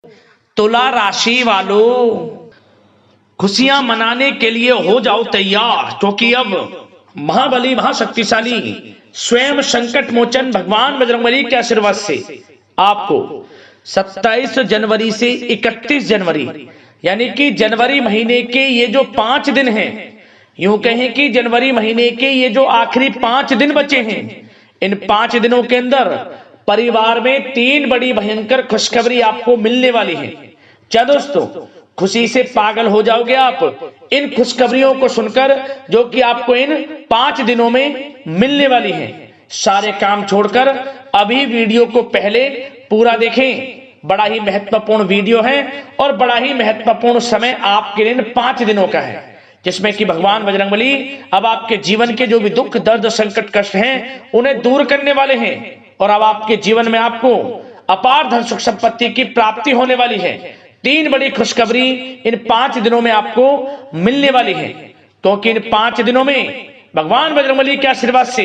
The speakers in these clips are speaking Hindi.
तुला राशि वालों, खुशियां मनाने के लिए हो जाओ तैयार, क्योंकि अब महाबली महाशक्तिशाली स्वयं संकट मोचन भगवान बजरंगबली के आशीर्वाद से आपको 27 जनवरी से 31 जनवरी यानी कि जनवरी महीने के ये जो 5 दिन हैं, यूं कहें कि जनवरी महीने के ये जो आखिरी 5 दिन बचे हैं, इन 5 दिनों के अंदर परिवार में 3 बड़ी भयंकर खुशखबरी आपको मिलने वाली है। क्या दोस्तों, खुशी से पागल हो जाओगे आप इन खुशखबरियों को सुनकर, जो कि आपको इन 5 दिनों में मिलने वाली हैं। सारे काम छोड़कर अभी वीडियो को पहले पूरा देखें। बड़ा ही महत्वपूर्ण वीडियो है और बड़ा ही महत्वपूर्ण समय आपके लिए 5 दिनों का है, जिसमें कि भगवान बजरंगबली अब आपके जीवन के जो भी दुख दर्द संकट कष्ट हैं उन्हें दूर करने वाले हैं और अब आपके जीवन में आपको अपार धन सुख संपत्ति की प्राप्ति होने वाली है। 3 बड़ी खुशखबरी इन 5 दिनों में आपको मिलने वाली है, क्योंकि इन 5 दिनों में भगवान बजरंगबली के आशीर्वाद से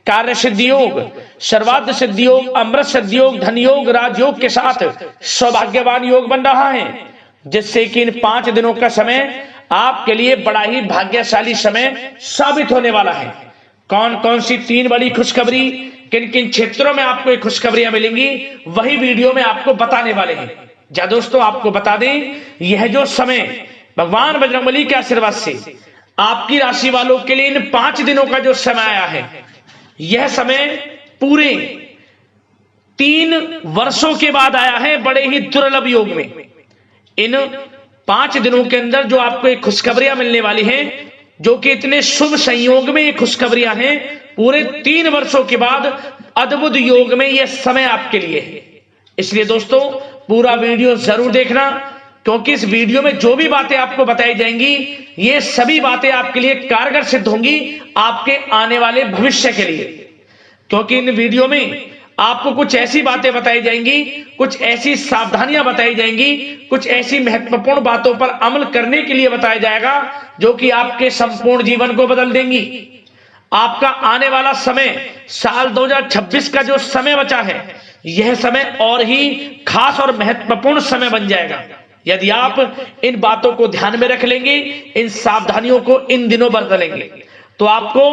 कार्य सिद्धि योग, सर्वार्थ सिद्धि योग, अमृत सिद्धि योग, धन योग, राजयोग के साथ सौभाग्यवान योग बन रहा है, जिससे कि इन 5 दिनों का समय आपके लिए बड़ा ही भाग्यशाली समय साबित होने वाला है। कौन कौन सी 3 बड़ी खुशखबरी, किन किन क्षेत्रों में आपको ये खुशखबरियां मिलेंगी, वही वीडियो में आपको बताने वाले हैं। जा दोस्तों, आपको बता दें, यह जो समय भगवान बजरंगबली के आशीर्वाद से आपकी राशि वालों के लिए इन 5 दिनों का जो समय आया है, यह समय पूरे 3 वर्षों के बाद आया है, बड़े ही दुर्लभ योग में। इन 5 दिनों के अंदर जो आपको एक खुशखबरियां मिलने वाली हैं, जो कि इतने शुभ संयोग में ये खुशखबरियां हैं, पूरे 3 वर्षों के बाद अद्भुत योग में यह समय आपके लिए है। इसलिए दोस्तों, पूरा वीडियो जरूर देखना, क्योंकि इस वीडियो में जो भी बातें आपको बताई जाएंगी, ये सभी बातें आपके लिए कारगर सिद्ध होंगी आपके आने वाले भविष्य के लिए। क्योंकि इन वीडियो में आपको कुछ ऐसी बातें बताई जाएंगी, कुछ ऐसी सावधानियां बताई जाएंगी, कुछ ऐसी महत्वपूर्ण बातों पर अमल करने के लिए बताया जाएगा, जो कि आपके संपूर्ण जीवन को बदल देंगी। आपका आने वाला समय, साल 2026 का जो समय बचा है, यह समय और ही खास और महत्वपूर्ण समय बन जाएगा यदि आप इन बातों को ध्यान में रख लेंगे, इन सावधानियों को इन दिनों बरतेंगे, तो आपको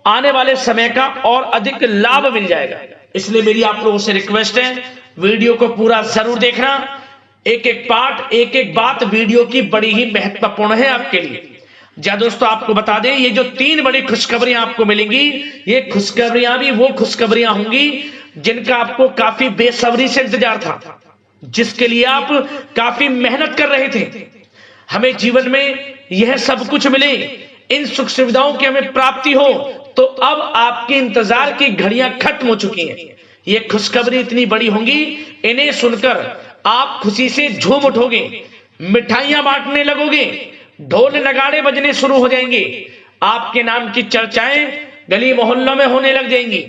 आने वाले समय का और अधिक लाभ मिल जाएगा। इसलिए मेरी आप लोगों से रिक्वेस्ट है, वीडियो को पूरा जरूर देखना। एक एक पार्ट, एक एक बात वीडियो की बड़ी ही महत्वपूर्ण है आपके लिए। जा दोस्तों, आपको बता दें, ये जो 3 बड़ी खुशखबरियां आपको मिलेंगी, ये खुशखबरियां भी वो खुशखबरियां होंगी जिनका आपको काफी बेसब्री से इंतजार था, जिसके लिए आप काफी मेहनत कर रहे थे। हमें जीवन में यह सब कुछ मिले, इन सुख सुविधाओं की हमें प्राप्ति हो, तो अब आपके इंतजार की घड़ियां खत्म हो चुकी हैं। ये खुशखबरी इतनी बड़ी होंगी, इन्हें सुनकर आप खुशी से झूम उठोगे, मिठाइयां बांटने लगोगे, ढोल नगाड़े बजने शुरू हो जाएंगे, आपके नाम की चर्चाएं गली मोहल्लों में होने लग जाएंगी,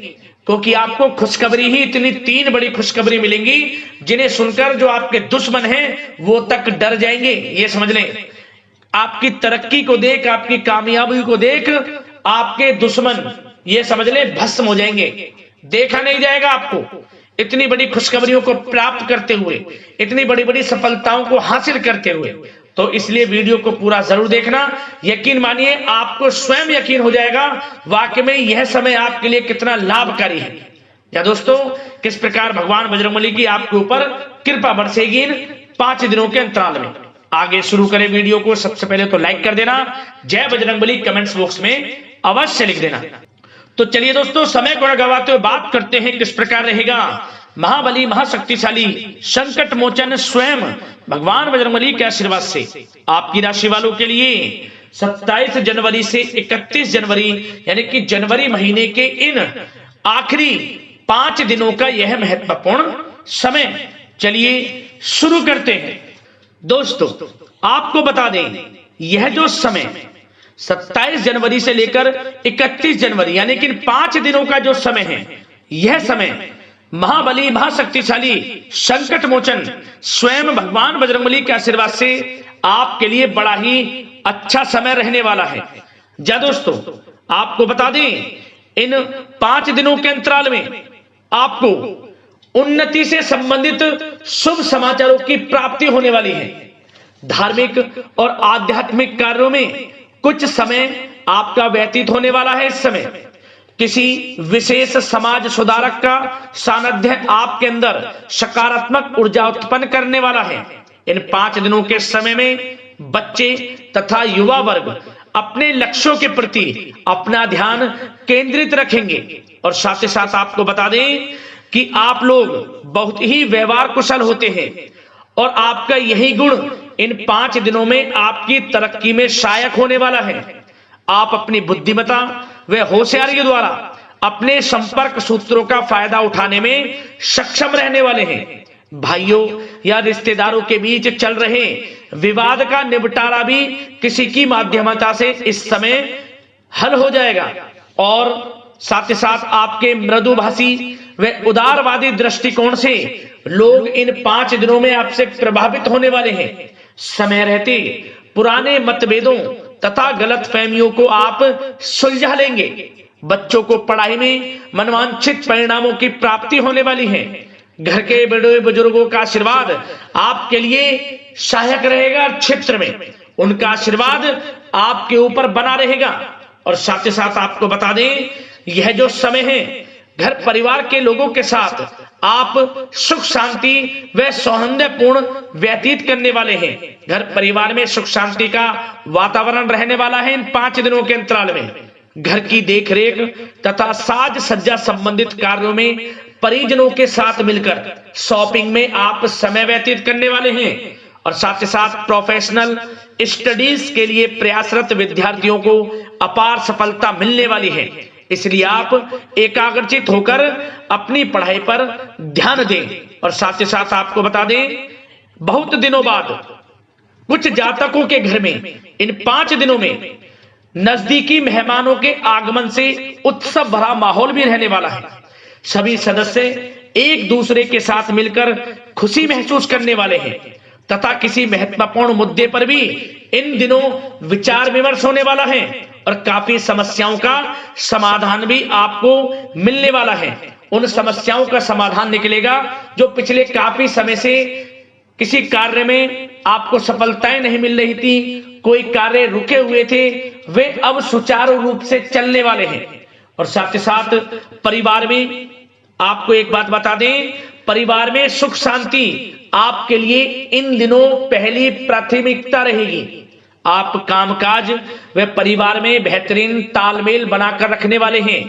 क्योंकि आपको खुशखबरी ही इतनी 3 बड़ी खुशखबरी मिलेंगी, जिन्हें सुनकर जो आपके दुश्मन हैं वो तक डर जाएंगे। ये समझ लें, आपकी तरक्की को देख, आपकी कामयाबी को देख आपके दुश्मन, ये समझ लें, भस्म हो जाएंगे। देखा नहीं जाएगा आपको इतनी बड़ी खुशखबरियों को प्राप्त करते हुए, इतनी बड़ी बड़ी सफलताओं को हासिल करते हुए। तो इसलिए वीडियो को पूरा जरूर देखना। यकीन मानिए, आपको स्वयं यकीन हो जाएगा वाकई में यह समय आपके लिए कितना लाभकारी है। या दोस्तों, किस प्रकार भगवान बजरंगबली की आपके ऊपर कृपा बरसेगी इन 5 दिनों के अंतराल में। आगे शुरू करें वीडियो को। सबसे पहले तो लाइक कर देना, जय बजरंगबली कमेंट्स बॉक्स में अवश्य लिख देना। तो चलिए दोस्तों, समय को न गवाते हुए बात करते हैं किस प्रकार रहेगा महाबली महाशक्तिशाली संकट मोचन स्वयं भगवान बजरंगबली के आशीर्वाद से आपकी राशि वालों के लिए 27 जनवरी से 31 जनवरी यानी कि जनवरी महीने के इन आखिरी 5 दिनों का यह महत्वपूर्ण समय। चलिए शुरू करते हैं। दोस्तों, आपको बता दें, यह जो समय 27 जनवरी से लेकर 31 जनवरी यानी कि 5 दिनों का जो समय है, यह समय महाबली महाशक्तिशाली संकट मोचन स्वयं भगवान बजरंगबली के आशीर्वाद से आपके लिए बड़ा ही अच्छा समय रहने वाला है। जा दोस्तों, आपको बता दें, इन 5 दिनों के अंतराल में आपको उन्नति से संबंधित शुभ समाचारों की प्राप्ति होने वाली है। धार्मिक और आध्यात्मिक कार्यों में कुछ समय आपका व्यतीत होने वाला है। इस समय किसी विशेष समाज सुधारक का सानिध्य आपके अंदर सकारात्मक ऊर्जा उत्पन्न करने वाला है। इन 5 दिनों के समय में बच्चे तथा युवा वर्ग अपने लक्ष्यों के प्रति अपना ध्यान केंद्रित रखेंगे। और साथ ही साथ आपको बता दें कि आप लोग बहुत ही व्यवहार कुशल होते हैं और आपका यही गुण इन 5 दिनों में आपकी तरक्की में सहायक होने वाला है। आप अपनी बुद्धिमत्ता व होशियारी के द्वारा अपने संपर्क सूत्रों का फायदा उठाने में सक्षम रहने वाले हैं। भाइयों या रिश्तेदारों के बीच चल रहे विवाद का निपटारा भी किसी की माध्यमता से इस समय हल हो जाएगा। और साथ ही साथ आपके मृदुभाषी व उदारवादी दृष्टिकोण से लोग इन 5 दिनों में आपसे प्रभावित होने वाले हैं। समय रहते पुराने मतभेदों तथा गलतफहमियों को आप सुलझा लेंगे। बच्चों को पढ़ाई में मनवांछित परिणामों की प्राप्ति होने वाली है। घर के बड़े बुजुर्गों का आशीर्वाद आपके लिए सहायक रहेगा। क्षेत्र में उनका आशीर्वाद आपके ऊपर बना रहेगा। और साथ ही साथ आपको बता दें, यह जो समय है घर परिवार के लोगों के साथ आप सुख शांति व सौहार्दपूर्ण व्यतीत करने वाले हैं। घर परिवार में सुख शांति का वातावरण रहने वाला है। इन 5 दिनों के अंतराल में घर की देखरेख तथा साज सज्जा संबंधित कार्यों में परिजनों के साथ मिलकर शॉपिंग में आप समय व्यतीत करने वाले हैं। और साथ ही साथ प्रोफेशनल स्टडीज के लिए प्रयासरत विद्यार्थियों को अपार सफलता मिलने वाली है। इसलिए आप एकाग्रचित होकर अपनी पढ़ाई पर ध्यान दें। और साथ ही साथ आपको बता दें, बहुत दिनों बाद कुछ जातकों के घर में इन 5 दिनों में नजदीकी मेहमानों के आगमन से उत्सव भरा माहौल भी रहने वाला है। सभी सदस्य एक दूसरे के साथ मिलकर खुशी महसूस करने वाले हैं तथा किसी महत्वपूर्ण मुद्दे पर भी इन दिनों विचार विमर्श होने वाला है और काफी समस्याओं का समाधान भी आपको मिलने वाला है। उन समस्याओं का समाधान निकलेगा जो पिछले काफी समय से किसी कार्य में आपको सफलताएं नहीं मिल रही थी, कोई कार्य रुके हुए थे, वे अब सुचारू रूप से चलने वाले हैं। और साथ ही साथ परिवार में आपको एक बात बता दें, परिवार में सुख शांति आपके लिए इन दिनों पहली प्राथमिकता रहेगी। आप कामकाज व परिवार में बेहतरीन तालमेल बनाकर रखने वाले हैं।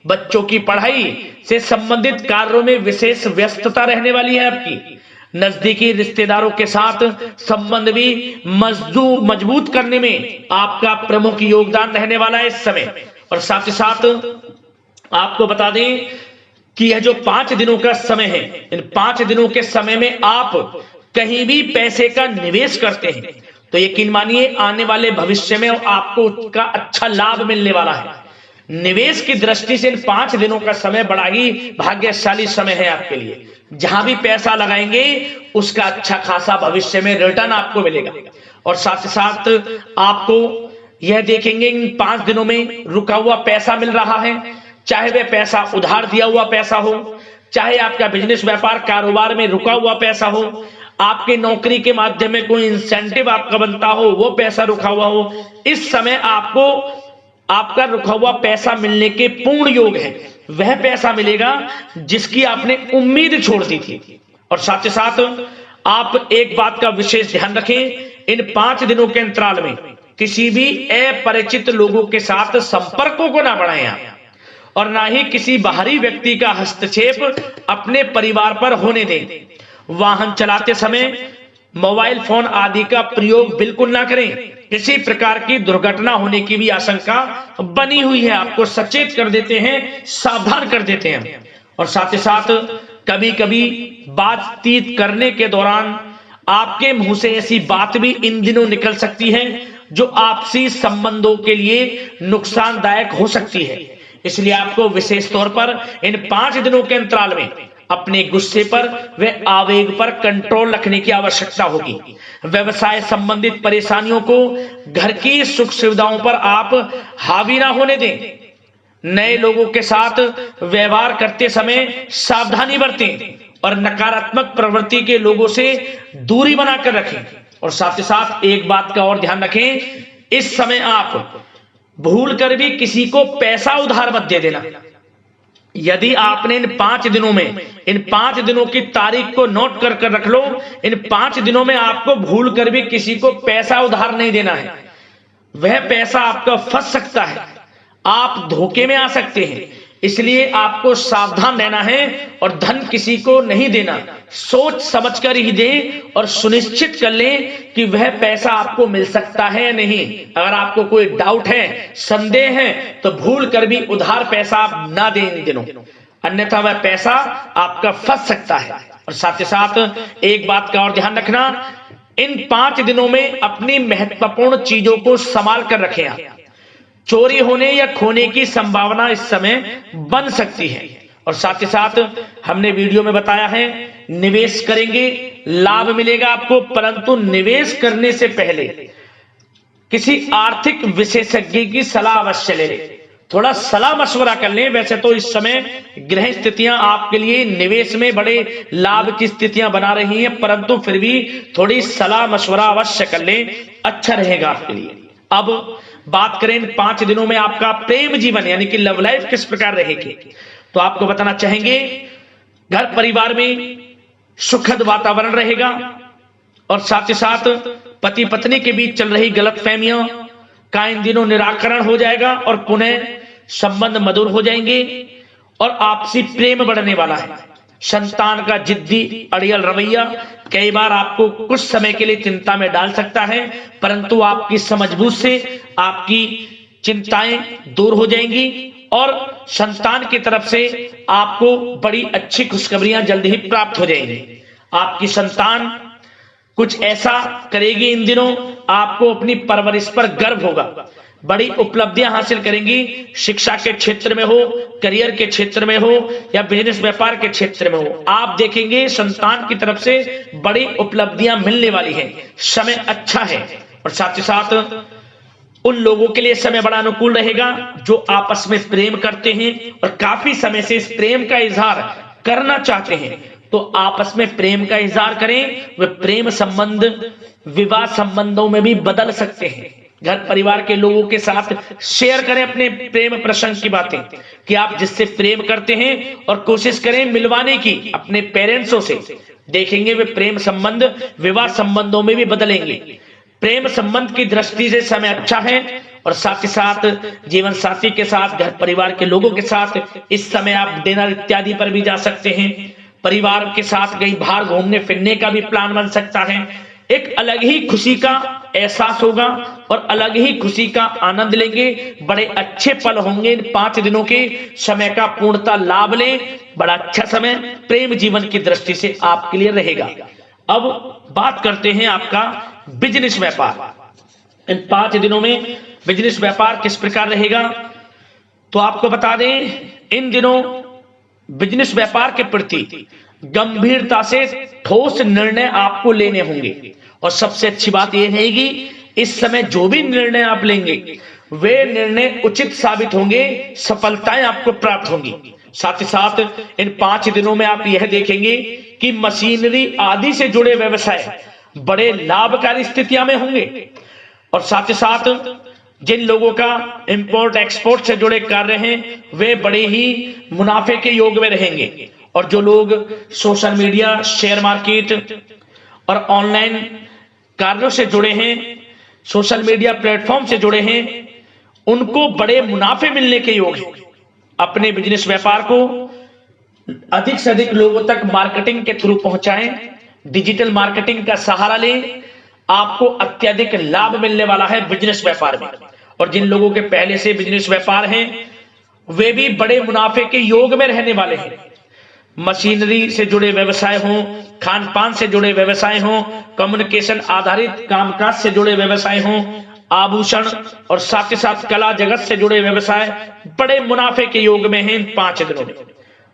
बच्चों की पढ़ाई से संबंधित कार्यों में विशेष व्यस्तता रहने वाली है आपकी। नजदीकी रिश्तेदारों के साथ संबंध भी मजबूत करने में आपका प्रमुख योगदान रहने वाला है इस समय। और साथ ही साथ आपको बता दें कि यह जो 5 दिनों का समय है, इन 5 दिनों के समय में आप कहीं भी पैसे का निवेश करते हैं तो यकीन मानिए आने वाले भविष्य में आपको उसका अच्छा लाभ मिलने वाला है। निवेश की दृष्टि से इन 5 दिनों का समय बड़ा ही भाग्यशाली समय है आपके लिए। जहां भी पैसा लगाएंगे उसका अच्छा खासा भविष्य में रिटर्न आपको मिलेगा। और साथ ही साथ आपको यह देखेंगे इन 5 दिनों में रुका हुआ पैसा मिल रहा है, चाहे वह पैसा उधार दिया हुआ पैसा हो, चाहे आपका बिजनेस व्यापार कारोबार में रुका हुआ पैसा हो, आपके नौकरी के माध्यम में कोई इंसेंटिव आपका बनता हो, वो पैसा रुका हुआ हो, इस समय आपको आपका रुका हुआ पैसा मिलने के पूर्ण योग है। वह पैसा मिलेगा जिसकी आपने उम्मीद छोड़ दी थी। और साथ ही साथ आप एक बात का विशेष ध्यान रखें, इन 5 दिनों के अंतराल में किसी भी अपरिचित लोगों के साथ संपर्कों को ना बढ़ाएं आप, और ना ही किसी बाहरी व्यक्ति का हस्तक्षेप अपने परिवार पर होने दें। वाहन चलाते समय मोबाइल फोन आदि का प्रयोग बिल्कुल ना करें। किसी प्रकार की दुर्घटना होने की भी आशंका बनी हुई है, आपको सचेत कर देते हैं, सावधान कर देते हैं। और साथ ही साथ कभी कभी बातचीत करने के दौरान आपके मुंह से ऐसी बात भी इन दिनों निकल सकती है जो आपसी संबंधों के लिए नुकसानदायक हो सकती है। इसलिए आपको विशेष तौर पर इन 5 दिनों के अंतराल में अपने गुस्से पर व आवेग पर कंट्रोल रखने की आवश्यकता होगी। व्यवसाय संबंधित परेशानियों को घर की सुख सुविधाओं पर आप हावी ना होने दें। नए लोगों के साथ व्यवहार करते समय सावधानी बरतें और नकारात्मक प्रवृत्ति के लोगों से दूरी बनाकर रखें। और साथ ही साथ एक बात का और ध्यान रखें, इस समय आप भूल कर भी किसी को पैसा उधार मत दे देना। यदि आपने इन 5 दिनों में, इन 5 दिनों की तारीख को नोट कर कर रख लो, इन 5 दिनों में आपको भूल कर भी किसी को पैसा उधार नहीं देना है। वह पैसा आपका फंस सकता है, आप धोखे में आ सकते हैं, इसलिए आपको सावधान रहना है और धन किसी को नहीं देना। सोच समझकर ही दें और सुनिश्चित कर लें कि वह पैसा आपको मिल सकता है या नहीं। अगर आपको कोई डाउट है, संदेह है, तो भूल कर भी उधार पैसा आप ना दें इन दिनों, अन्यथा वह पैसा आपका फंस सकता है। और साथ ही साथ एक बात का और ध्यान रखना, इन 5 दिनों में अपनी महत्वपूर्ण चीजों को संभाल कर रखें। आप चोरी होने या खोने की संभावना इस समय बन सकती है। और साथ ही साथ हमने वीडियो में बताया है, निवेश करेंगे लाभ मिलेगा आपको, परंतु निवेश करने से पहले किसी आर्थिक विशेषज्ञ की सलाह अवश्य ले लें, थोड़ा सलाह मशवरा कर लें। वैसे तो इस समय ग्रह स्थितियां आपके लिए निवेश में बड़े लाभ की स्थितियां बना रही हैं, परंतु फिर भी थोड़ी सलाह मशवरा अवश्य कर लें, अच्छा रहेगा आपके लिए। अब बात करें इन 5 दिनों में आपका प्रेम जीवन यानी कि लव लाइफ किस प्रकार रहेगी, तो आपको बताना चाहेंगे, घर परिवार में सुखद वातावरण रहेगा और साथ ही साथ पति पत्नी के बीच चल रही गलतफहमियों का इन दिनों निराकरण हो जाएगा और पुनः संबंध मधुर हो जाएंगे और आपसी प्रेम बढ़ने वाला है। संतान का जिद्दी अड़ियल रवैया कई बार आपको कुछ समय के लिए चिंता में डाल सकता है, परंतु आपकी समझबूझ से आपकी चिंताएं दूर हो जाएंगी और संतान की तरफ से आपको बड़ी अच्छी खुशखबरियां जल्द ही प्राप्त हो जाएंगी। आपकी संतान कुछ ऐसा करेगी इन दिनों, आपको अपनी परवरिश पर गर्व होगा, बड़ी उपलब्धियां हासिल करेंगी। शिक्षा के क्षेत्र में हो, करियर के क्षेत्र में हो या बिजनेस व्यापार के क्षेत्र में हो, आप देखेंगे संतान की तरफ से बड़ी उपलब्धियां मिलने वाली हैं। समय अच्छा है और साथ ही साथ उन लोगों के लिए समय बड़ा अनुकूल रहेगा जो आपस में प्रेम करते हैं और काफी समय से इस प्रेम का इजहार करना चाहते हैं, तो आपस में प्रेम का इजहार करें। वे प्रेम संबंध विवाह संबंधों में भी बदल सकते हैं। घर परिवार के लोगों के साथ शेयर करें अपने प्रेम प्रसंग की बातें कि आप जिससे प्रेम करते हैं और कोशिश करें मिलवाने की अपने पेरेंट्सों से। देखेंगे वे प्रेम संबंध विवाह संबंधों में भी बदलेंगे। प्रेम संबंध की दृष्टि से समय अच्छा है और साथ ही साथ जीवन साथी के साथ, घर परिवार के लोगों के साथ इस समय आप डिनर इत्यादि पर भी जा सकते हैं। परिवार के साथ कहीं बाहर घूमने फिरने का भी प्लान बन सकता है। एक अलग ही खुशी का एहसास होगा और अलग ही खुशी का आनंद लेंगे। बड़े अच्छे पल होंगे इन 5 दिनों के, समय का पूर्णतः लाभ लें। बड़ा अच्छा समय प्रेम जीवन की दृष्टि से आपके लिए रहेगा। अब बात करते हैं आपका बिजनेस व्यापार। इन 5 दिनों में बिजनेस व्यापार किस प्रकार रहेगा, तो आपको बता दें, इन दिनों बिजनेस व्यापार के प्रति गंभीरता से ठोस निर्णय आपको लेने होंगे और सबसे अच्छी बात यह रहेगी, इस समय जो भी निर्णय आप लेंगे वे निर्णय उचित साबित होंगे, सफलताएं आपको प्राप्त होंगी। साथ ही साथ इन 5 दिनों में आप यह देखेंगे कि मशीनरी आदि से जुड़े व्यवसाय बड़े लाभकारी स्थितियां में होंगे और साथ ही साथ जिन लोगों का इंपोर्ट एक्सपोर्ट से जुड़े कार्य हैं वे बड़े ही मुनाफे के योग में रहेंगे और जो लोग सोशल मीडिया, शेयर मार्केट और ऑनलाइन कार्यों से जुड़े हैं, सोशल मीडिया प्लेटफॉर्म से जुड़े हैं, उनको बड़े मुनाफे मिलने के योग हैं। अपने बिजनेस व्यापार को अधिक से अधिक लोगों तक मार्केटिंग के थ्रू पहुंचाएं, डिजिटल मार्केटिंग का सहारा लें, आपको अत्यधिक लाभ मिलने वाला है बिजनेस व्यापार में। और जिन लोगों के पहले से बिजनेस व्यापार हैं वे भी बड़े मुनाफे के योग में रहने वाले हैं। मशीनरी से जुड़े व्यवसाय हों, खान पान से जुड़े व्यवसाय हों, कम्युनिकेशन आधारित कामकाज से जुड़े व्यवसाय हों, आभूषण और साथ ही साथ कला जगत से जुड़े व्यवसाय बड़े मुनाफे के योग में हैं इन 5 दिनों में।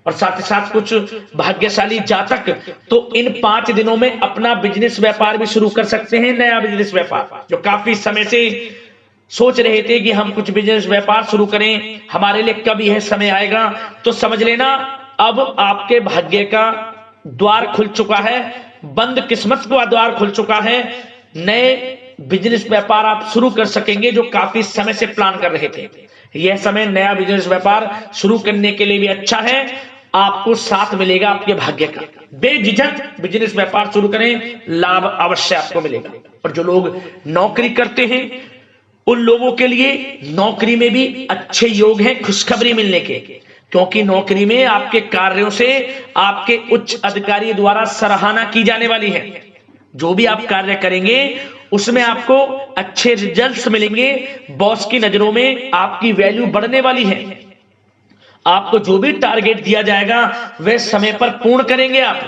और साथ ही साथ कुछ भाग्यशाली जातक तो इन 5 दिनों में अपना बिजनेस व्यापार भी शुरू कर सकते हैं, नया बिजनेस व्यापार। जो काफी समय से सोच रहे थे कि हम कुछ बिजनेस व्यापार शुरू करें, हमारे लिए कब यह समय आएगा, तो समझ लेना अब आपके भाग्य का द्वार खुल चुका है, बंद किस्मत का द्वार खुल चुका है। नए बिजनेस व्यापार आप शुरू कर सकेंगे जो काफी समय से प्लान कर रहे थे। यह समय नया बिजनेस व्यापार शुरू करने के लिए भी अच्छा है। आपको साथ मिलेगा आपके भाग्य का। बेझिझक बिजनेस व्यापार शुरू करें, लाभ अवश्य आपको मिलेगा। और जो लोग नौकरी करते हैं उन लोगों के लिए नौकरी में भी अच्छे योग हैं खुशखबरी मिलने के, क्योंकि नौकरी में आपके कार्यों से आपके उच्च अधिकारी द्वारा सराहना की जाने वाली है। जो भी आप कार्य करेंगे उसमें आपको अच्छे रिजल्ट्स मिलेंगे। बॉस की नजरों में आपकी वैल्यू बढ़ने वाली है। आपको जो भी टारगेट दिया जाएगा वह समय पर पूर्ण करेंगे आप,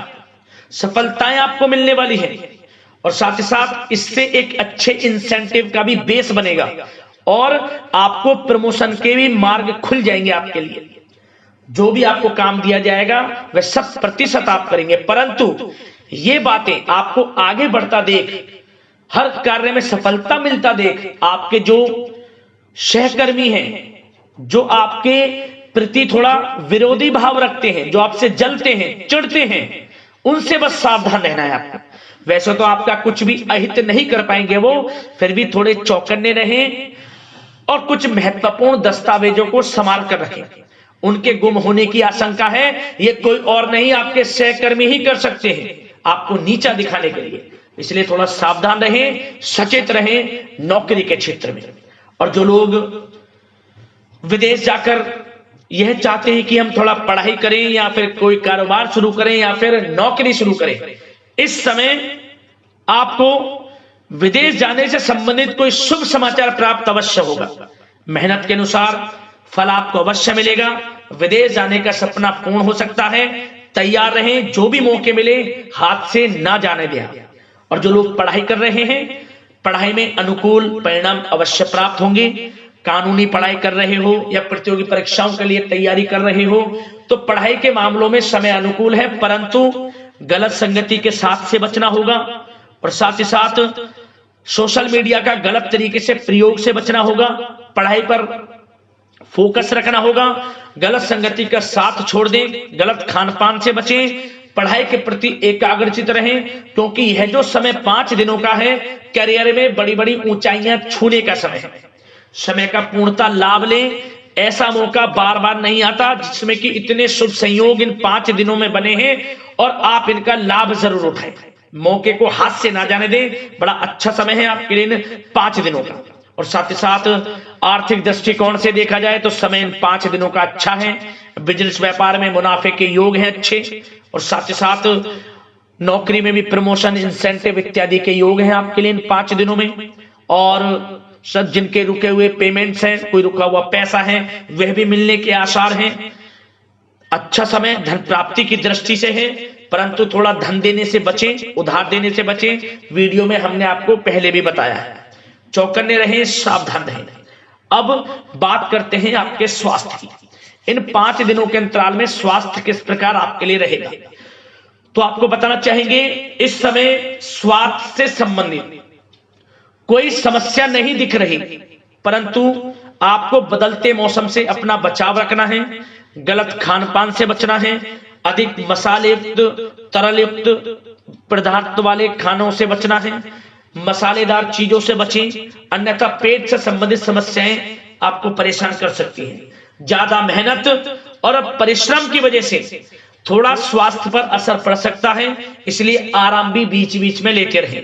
सफलताएं आपको मिलने वाली है। और साथ ही साथ इससे एक अच्छे इंसेंटिव का भी बेस बनेगा और आपको प्रमोशन के भी मार्ग खुल जाएंगे आपके लिए। जो भी आपको काम दिया जाएगा वह 100% आप करेंगे, परंतु ये बातें आपको आगे बढ़ता देख, हर कार्य में सफलता मिलता देख, आपके जो सहकर्मी हैं, जो आपके प्रति थोड़ा विरोधी भाव रखते हैं, जो आपसे जलते हैं, चिढ़ते हैं, उनसे बस सावधान रहना है आपको। वैसे तो आपका कुछ भी अहित नहीं कर पाएंगे वो, फिर भी थोड़े चौकन्ने रहें और कुछ महत्वपूर्ण दस्तावेजों को संभाल कर रखें। उनके गुम होने की आशंका है, ये कोई और नहीं आपके सहकर्मी ही कर सकते हैं आपको नीचा दिखाने के लिए। इसलिए थोड़ा सावधान रहें, सचेत रहें नौकरी के क्षेत्र में। और जो लोग विदेश जाकर यह चाहते हैं कि हम थोड़ा पढ़ाई करें या फिर कोई कारोबार शुरू करें या फिर नौकरी शुरू करें, इस समय आपको विदेश जाने से संबंधित कोई शुभ समाचार प्राप्त अवश्य होगा। मेहनत के अनुसार फल आपको अवश्य मिलेगा। विदेश जाने का सपना पूर्ण हो सकता है। तैयार रहें, जो भी मौके मिले हाथ से ना जाने दें। और जो लोग पढ़ाई कर रहे हैं, पढ़ाई में अनुकूल परिणाम अवश्य प्राप्त होंगे। कानूनी पढ़ाई कर रहे हो या प्रतियोगी परीक्षाओं के लिए तैयारी कर रहे हो तो पढ़ाई के मामलों में समय अनुकूल है, परंतु गलत संगति के साथ से बचना होगा। और साथ ही साथ सोशल मीडिया का गलत तरीके से प्रयोग से बचना होगा। पढ़ाई पर फोकस रखना होगा। गलत संगति का साथ छोड़ दें, गलत खान पान से बचें, पढ़ाई के प्रति एकाग्रचित रहें, क्योंकि यह जो समय 5 दिनों का है करियर में बड़ी बड़ी ऊंचाइयां छूने का समय है। समय का पूर्णता लाभ लें। ऐसा मौका बार बार नहीं आता जिसमें कि इतने शुभ संयोग इन 5 दिनों में बने हैं और आप इनका लाभ जरूर उठाएं। मौके को हाथ से ना जाने दें। बड़ा अच्छा समय है आपके लिए इन 5 दिनों का। और साथ ही साथ आर्थिक दृष्टिकोण से देखा जाए तो समय इन 5 दिनों का अच्छा है। बिजनेस व्यापार में मुनाफे के योग हैं अच्छे। और साथ ही साथ नौकरी में भी प्रमोशन, इंसेंटिव इत्यादि के योग हैं आपके लिए इन 5 दिनों में। और सब जिनके रुके हुए पेमेंट्स हैं, कोई रुका हुआ पैसा है, वह भी मिलने के आसार हैं। अच्छा समय धन प्राप्ति की दृष्टि से है, परंतु थोड़ा धन देने से बचें, उधार देने से बचें। वीडियो में हमने आपको पहले भी बताया है। चौकन्ने रहें, सावधान रहें। अब बात करते हैं आपके स्वास्थ्य की। इन 5 दिनों के अंतराल में स्वास्थ्य किस प्रकार आपके लिए रहेगा, तो आपको बताना चाहेंगे इस समय स्वास्थ्य से संबंधित कोई समस्या नहीं दिख रही, परंतु आपको बदलते मौसम से अपना बचाव रखना है। गलत खान पान से बचना है। अधिक मसाले युक्त, तरल युक्त पदार्थ वाले खानों से बचना है। मसालेदार चीजों से बचें, अन्यथा पेट से संबंधित समस्याएं आपको परेशान कर सकती हैं। ज्यादा मेहनत और परिश्रम की वजह से थोड़ा स्वास्थ्य पर असर पड़ सकता है, इसलिए आराम भी बीच बीच में लेते रहें।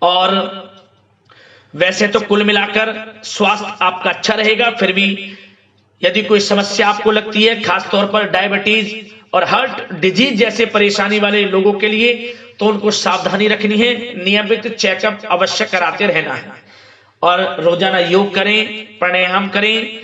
और वैसे तो कुल मिलाकर स्वास्थ्य आपका अच्छा रहेगा। फिर भी यदि कोई समस्या आपको लगती है, खासतौर पर डायबिटीज और हार्ट डिजीज जैसे परेशानी वाले लोगों के लिए, तो उनको सावधानी रखनी है। नियमित चेकअप अवश्य कराते रहना है और रोजाना योग करें, प्राणायाम करें,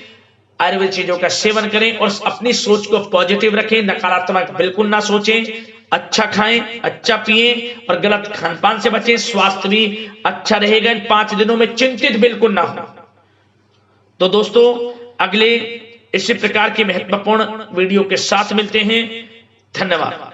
आयुर्वेद चीजों का सेवन करें और अपनी सोच को पॉजिटिव रखें। नकारात्मक बिल्कुल ना सोचें। अच्छा खाएं, अच्छा पिएं और गलत खान पान से बचें। स्वास्थ्य भी अच्छा रहेगा। इन 5 दिनों में चिंतित बिल्कुल ना हो। तो दोस्तों, अगले इसी प्रकार की महत्वपूर्ण वीडियो के साथ मिलते हैं। धन्यवाद।